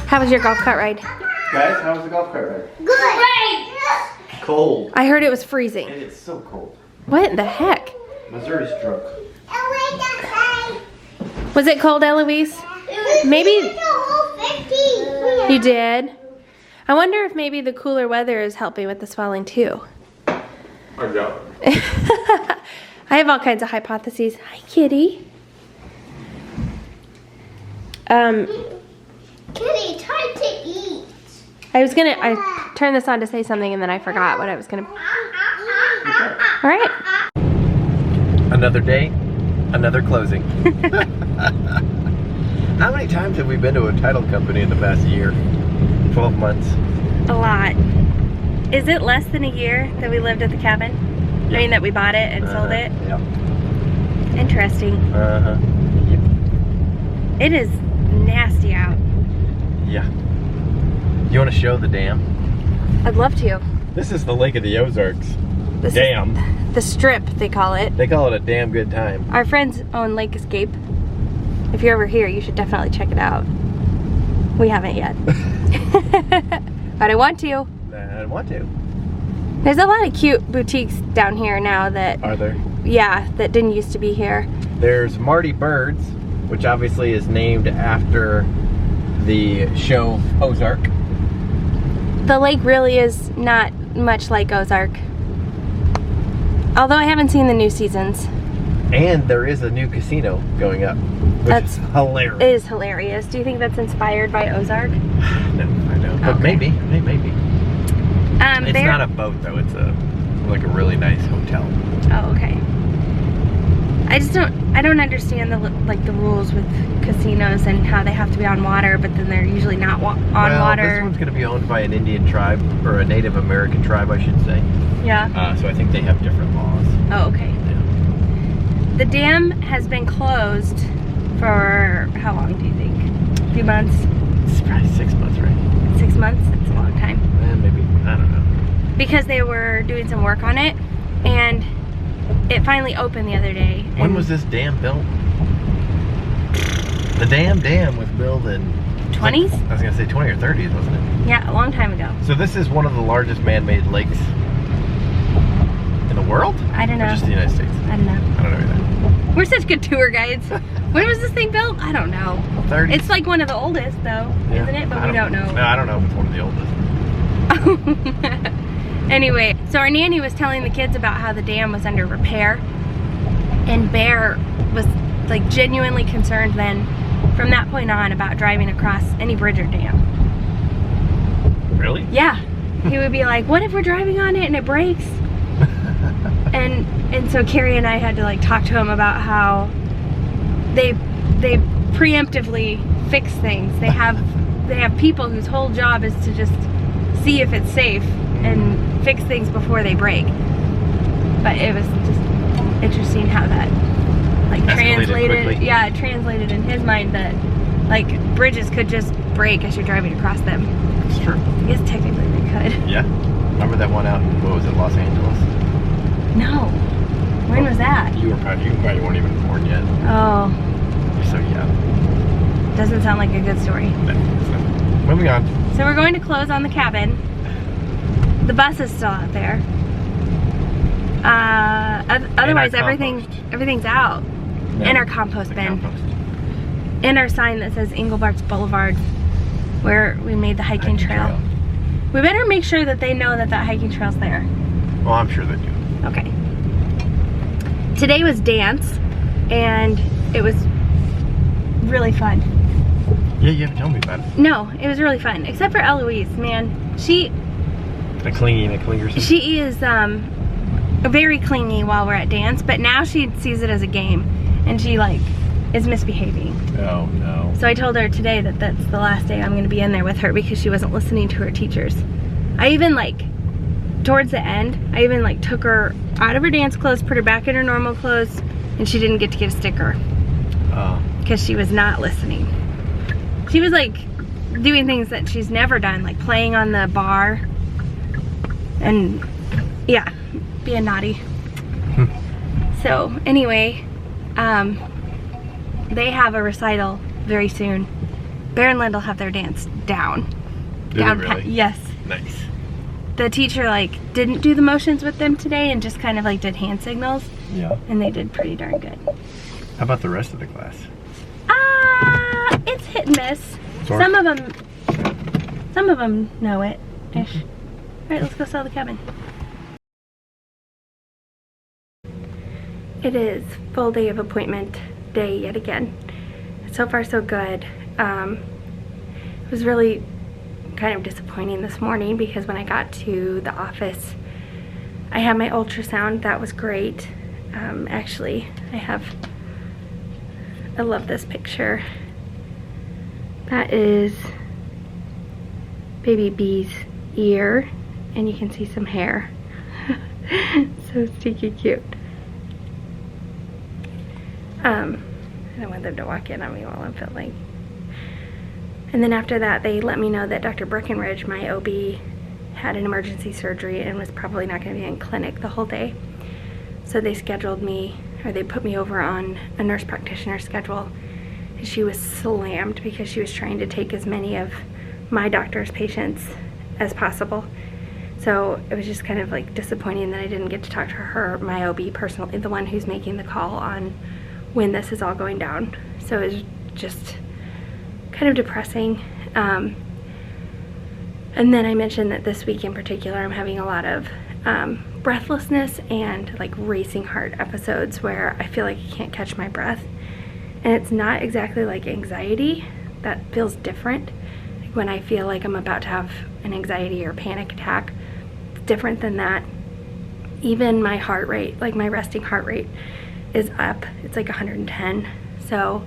How was your golf cart ride? Guys, how was the golf cart ride? Good. Great. Cold. I heard it was freezing. It is so cold. What the heck? Missouri's drunk. Was it cold, Eloise? Maybe you did. I wonder if maybe the cooler weather is helping with the swelling too. I doubt I have all kinds of hypotheses. Hi, kitty. Kitty, time to eat. I turned this on to say something and then I forgot what I was gonna. All right. Another day, another closing. How many times have we been to a title company in the past year? 12 months. A lot. Is it less than a year that we lived at the cabin? Yeah. I mean that we bought it and sold it? Yeah. Interesting. It is nasty out. Yeah. You want to show the dam? I'd love to. This is the Lake of the Ozarks. This Dam. is the strip, they call it. They call it a damn good time. Our friends own Lake Escape. If you're ever here, you should definitely check it out. We haven't yet. But I want to. I want to. There's a lot of cute boutiques down here now that... Are there? Yeah, that didn't used to be here. There's Marty Bird's, which obviously is named after the show Ozark. The lake really is not much like Ozark. Although I haven't seen the new seasons. And there is a new casino going up, which That's is hilarious. It is hilarious. Do you think that's inspired by Ozark? No, I don't. But Okay. maybe. It's not a boat though. It's like a really nice hotel. Oh, okay. I don't understand the rules with casinos and how they have to be on water, but then they're usually not on water. This one's going to be owned by an Indian tribe, or a Native American tribe, I should say. Yeah. So I think they have different laws. Oh, okay. Yeah. The dam has been closed for how long do you think? A few months? It's probably 6 months, right? 6 months? That's a long time. Maybe. I don't know. Because they were doing some work on it, and it finally opened the other day. When was this dam built? The dam was built in 20s? I was gonna say 20 or 30s, wasn't it? Yeah, a long time ago. So this is one of the largest man-made lakes in the world? I don't know. Or just the United States? I don't know. I don't know either. We're such good tour guides. When was this thing built? I don't know. 30s? It's like one of the oldest though, Yeah. isn't it? But we don't know. No, I don't know if it's one of the oldest. Anyway, so our nanny was telling the kids about how the dam was under repair, and Bear was like genuinely concerned then from that point on about driving across any bridge or dam. Really? Yeah. He would be like, what if we're driving on it and it breaks? and so Carrie and I had to like talk to him about how they preemptively fix things. They have people whose whole job is to just see if it's safe and fix things before they break. But it was just interesting how that like translated. Quickly. Yeah, it translated in his mind that like bridges could just break as you're driving across them. It's true. I guess technically they could. Yeah. Remember that one out in, what was it, Los Angeles? No. When was that? You probably weren't even born yet. Oh, So yeah. doesn't sound like a good story. No, it's not. Moving on. So we're going to close on the cabin. The bus is still out there. Otherwise everything's out. Yeah. And our compost The bin. compost. And our sign that says Engelbart's Boulevard, where we made the hiking trail. We better make sure that they know that hiking trail's there. Well, I'm sure they do. Okay. Today was dance, and it was really fun. Yeah, you haven't told me about it. No, it was really fun, except for Eloise, man. She The clingers. is very clingy while we're at dance, but now she sees it as a game, and she like is misbehaving. Oh no. So I told her today that that's the last day I'm gonna be in there with her because she wasn't listening to her teachers. I even like, towards the end, I even like took her out of her dance clothes, put her back in her normal clothes, and she didn't get to get a sticker. Oh. because she was not listening. She was like doing things that she's never done, like playing on the bar and yeah, being naughty. So anyway, they have a recital very soon. Berend Lyndle have their dance down. Did they really? Yes. Nice. The teacher like didn't do the motions with them today and just kind of like did hand signals. Yeah. And they did pretty darn good. How about the rest of the class? It's hit and miss. Sorry? Some of them know it ish. All right, let's go sell the cabin. It is full day of appointment day yet again. So far so good. It was really kind of disappointing this morning because when I got to the office, I had my ultrasound. That was great. Actually, I love this picture. That is baby B's ear, and you can see some hair. So stinky cute. I don't want them to walk in on me while I'm filming. And then after that, they let me know that Dr. Breckenridge, my OB, had an emergency surgery and was probably not going to be in clinic the whole day. So they scheduled me, or they put me over on a nurse practitioner schedule. And she was slammed because she was trying to take as many of my doctor's patients as possible. So it was just kind of like disappointing that I didn't get to talk to her, my OB personally, the one who's making the call on when this is all going down. So it was just kind of depressing. And then I mentioned that this week in particular I'm having a lot of breathlessness and like racing heart episodes where I feel like I can't catch my breath. And it's not exactly like anxiety. That feels different. Like when I feel like I'm about to have an anxiety or panic attack, it's different than that. Even my heart rate, like my resting heart rate, is up. It's like 110. So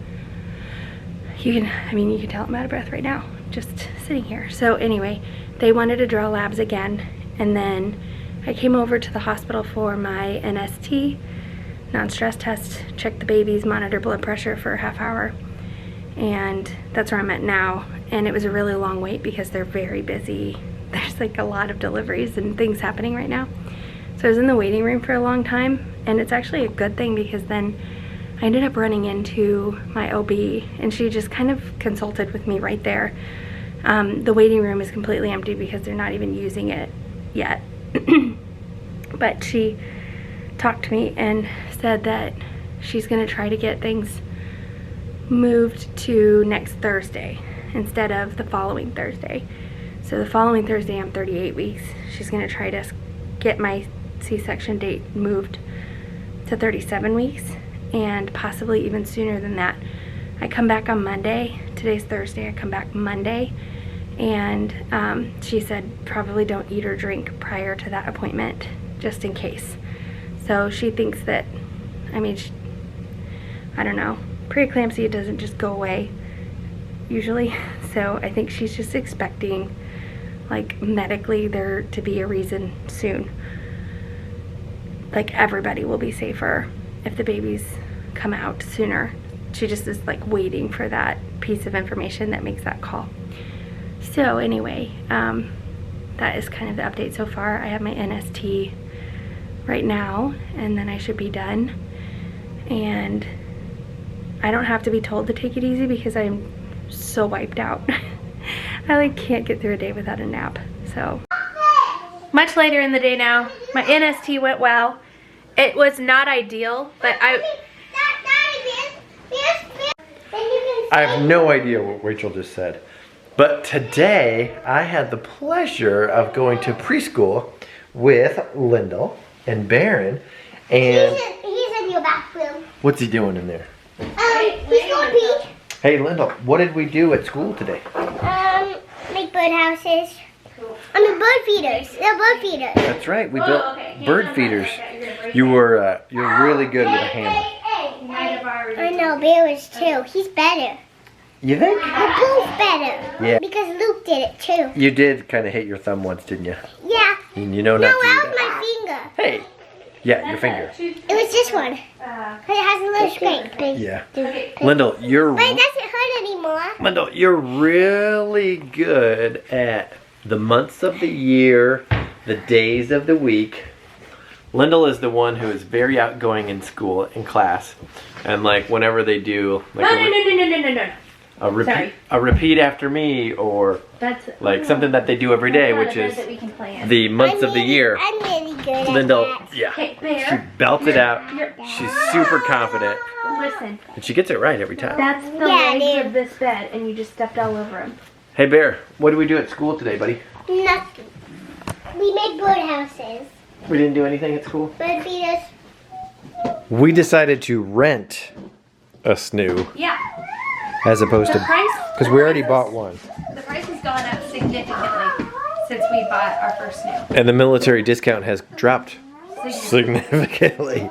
you can tell I'm out of breath right now, just sitting here. So anyway, they wanted to draw labs again, and then I came over to the hospital for my NST, non-stress test, check the babies, monitor blood pressure for a half hour, and that's where I'm at now. And it was a really long wait because they're very busy. There's like a lot of deliveries and things happening right now. So I was in the waiting room for a long time, and it's actually a good thing because then I ended up running into my OB, and she just kind of consulted with me right there. The waiting room is completely empty because they're not even using it yet. But she talked to me and said that she's gonna try to get things moved to next Thursday instead of the following Thursday. So the following Thursday I'm 38 weeks. She's gonna try to get my C-section date moved to 37 weeks and possibly even sooner than that. I come back on Monday. Today's Thursday. I come back Monday, and she said probably don't eat or drink prior to that appointment just in case. So she thinks that, I don't know, preeclampsia doesn't just go away usually. So I think she's just expecting, like, medically there to be a reason soon. Like, everybody will be safer if the babies come out sooner. She just is like waiting for that piece of information that makes that call. So anyway, that is kind of the update so far. I have my NST right now, and then I should be done. And I don't have to be told to take it easy because I'm so wiped out. I like can't get through a day without a nap. So much later in the day now, my NST went well. It was not ideal, but I have no idea what Rachel just said. But today, I had the pleasure of going to preschool with Lyndle and Berend. And he's in your bathroom. What's he doing in there? He's going pee. Hey, Lyndle, what did we do at school today? Make birdhouses. Bird feeders. They're bird feeders. That's right, we built bird feeders. You're really good with a hammer. I know, Bear is too. He's better. You think? We're both better. Yeah. Because Luke did it too. You did kind of hit your thumb once, didn't you? Yeah. And you know No, not to do that that. was my finger. Hey, Yeah, your finger. It was this one. Because it has a little scrape. Yeah. Okay. Lyndle, you're But it doesn't hurt anymore. Lyndle, you're really good at the months of the year, the days of the week. Lyndle is the one who is very outgoing in school, in class, and like whenever they do like No. a repeat after me, or That's like something that they do every day, which is that we can play in. the months of the year. I'm really good at Lyndle, that. yeah, Okay, she Bear. belts it out. You're- She's super confident, Listen, and she gets it right every time. that's the Yeah, legs dude. of this bed, and you just stepped all over them. Hey Bear, what did we do at school today, buddy? Nothing. We made birdhouses. We didn't do anything at school. Bird feeders. We decided to rent a Snoo Yeah, as opposed the to, price. because we already bought one. The price has gone up significantly since we bought our first Snoo. And the military discount has dropped significantly.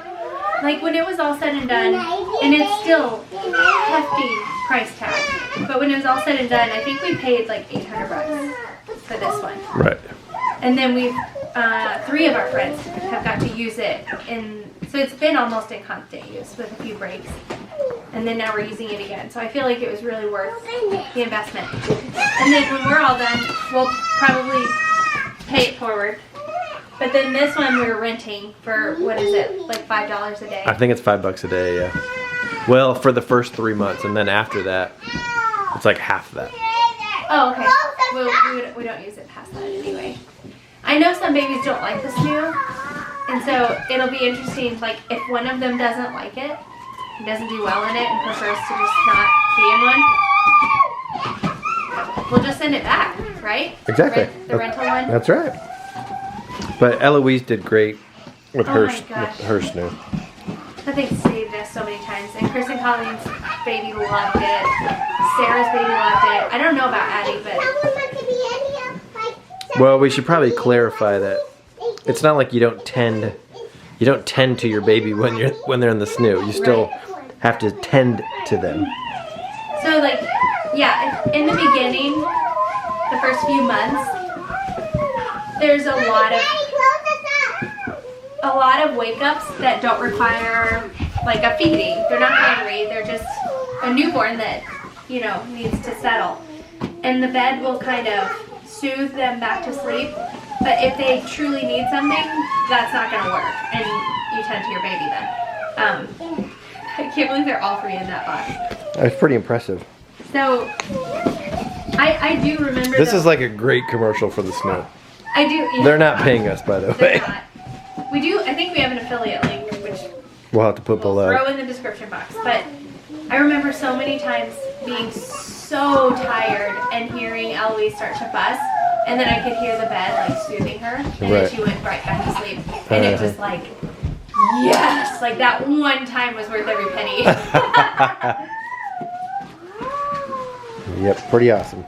Like when it was all said and done, and it's still hefty price tag. But when it was all said and done, I think we paid like $800 for this one. Right. And then we've, 3 of our friends have got to use it, and so it's been almost in constant use with a few breaks. And then now we're using it again. So I feel like it was really worth the investment. And then when we're all done, we'll probably pay it forward. But then this one we were renting for, what is it, like $5 a day? I think it's $5 a day, yeah. Well, for the first 3 months, and then after that, it's like half that. Oh, okay. Well, we don't use it past that anyway. I know some babies don't like the Snoo, and so it'll be interesting, like, if one of them doesn't like it, doesn't do well in it, and prefers to just not be in one, we'll just send it back, right? Exactly. The rental one? That's right. But Eloise did great with Oh her my gosh. Snoo. That thing saved us so many times. And Chris and Colleen's baby loved it. Sarah's baby loved it. I don't know about Addie, but Well, we should probably clarify that it's not like you don't tend to your baby when they're in the Snoo. You still have to tend to them. so like, yeah, in the beginning, the first few months, there's a lot of wake-ups that don't require like a feeding. They're not hungry. They're just a newborn that, you know, needs to settle. And the bed will kind of soothe them back to sleep. But if they truly need something, that's not going to work. And you tend to your baby then. I can't believe they're all 3 in that box. That's pretty impressive. So I do remember. This is like a great commercial for the Snoo. I do. Yeah. They're not paying us, by the They're way. not. We do. I think we have an affiliate link, which We'll have to put we'll below. throw in the description box. But I remember so many times being so tired and hearing Eloise start to fuss, and then I could hear the bed like soothing her, and then Right. she went right back to sleep, and it was like, yes, like that one time was worth every penny. Yep, pretty awesome.